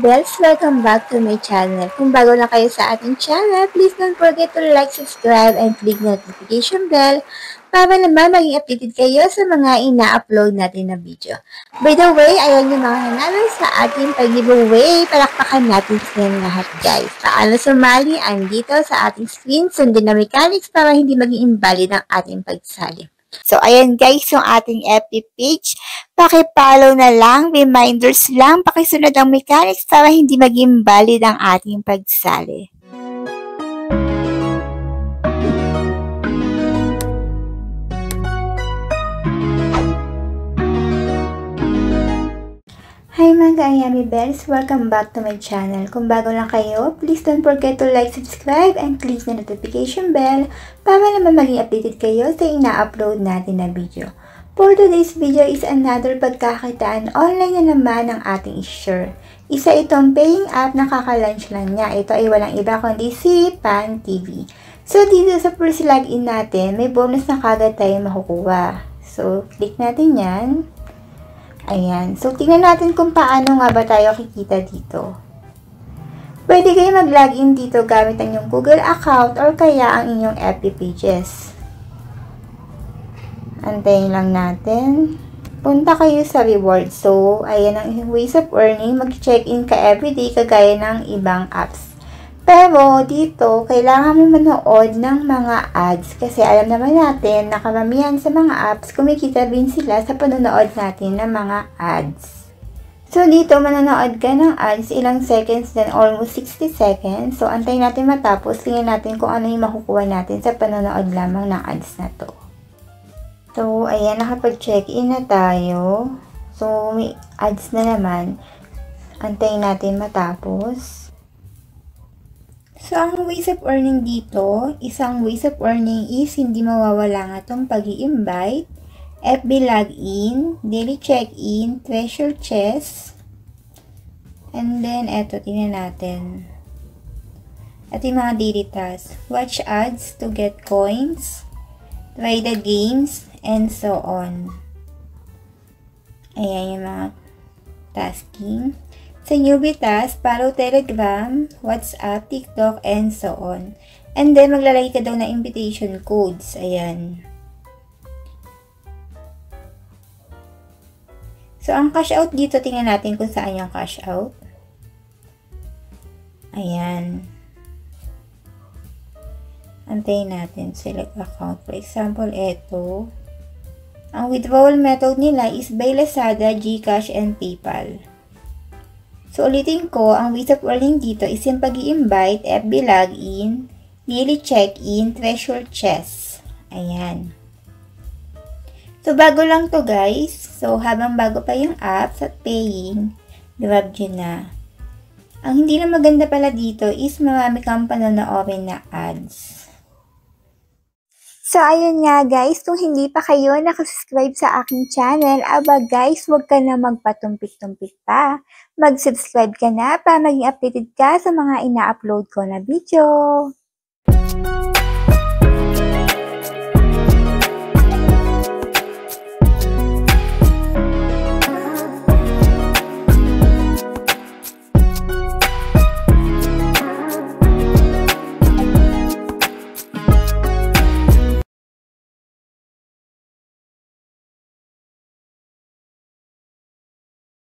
Bells! Welcome back to my channel. Kung bago lang kayo sa ating channel, please don't forget to like, subscribe, and click the notification bell para naman maging updated kayo sa mga ina-upload natin na video. By the way, ayan yung mga nanalo sa ating pag-giveaway. Palakpakan natin silang lahat, guys. Paano sumali? Andito sa ating screen. Sundin na mechanics para hindi maging invalid ang ating pagsali. So, ayan guys, yung ating FB page. Paki-follow na lang, reminders lang, pakisunod ang mechanics para hindi maging valid ang ating pagsali. Hi mga Ayami Bells! Welcome back to my channel. Kung bago lang kayo, please don't forget to like, subscribe, and click the notification bell para naman maging updated kayo sa ina-upload natin na video. For today's video is another pagkakitaan online na naman ng ating i-share. Isa itong paying app na kaka-launch lang niya. Ito ay walang iba kundi si Pan TV. So dito sa first login natin, may bonus na kagad tayo makukuha. So click natin yan. Ayan. So, tingnan natin kung paano nga ba tayo kikita dito. Pwede kayo mag-login dito gamit ang inyong Google account or kaya ang inyong FB pages. Antayin lang natin. Punta kayo sa reward. So, ayan ang ways of earning. Mag-check-in ka everyday kagaya ng ibang apps. Pero, dito, kailangan mo manood ng mga ads. Kasi alam naman natin na karamihan sa mga apps, kumikita din sila sa panonood natin ng mga ads. So, dito, manonood ka ng ads, ilang seconds din, almost 60 seconds. So, antayin natin matapos. Tingnan natin kung ano yung makukuha natin sa panonood lamang ng ads na to. So, ayan, nakapag-check-in na tayo. So, may ads na naman. Antayin natin matapos. So, ang ways of earning dito, isang ways of earning is hindi mawawala nga itong pag-i-invite, FB login, daily check-in, treasure chest, and then, eto, tingnan natin. At yung mga daily tasks, watch ads to get coins, try the games, and so on. Ayan yung mga tasking. Sa newbie task, follow Telegram, WhatsApp, TikTok, and so on. And then, maglalagay ka daw na invitation codes. Ayan. So, ang cash out dito, tingnan natin kung saan yung cash out. Ayan. Antayin natin. Select account. For example, ito. Ang withdrawal method nila is by Lazada, GCash, and PayPal. So, ulitin ko, ang ways of earning dito is yung pag-i-invite, FB login, daily check-in, treasure chest. Ayan. So, bago lang to guys. So, habang bago pa yung apps at paying, grab nyo na. Ang hindi na maganda pala dito is marami kang panonoorin na ads. So, ayun nga guys, kung hindi pa kayo nakasubscribe sa aking channel, aba guys, huwag ka na magpatumpik-tumpik pa. Mag-subscribe ka na para maging updated ka sa mga ina-upload ko na video.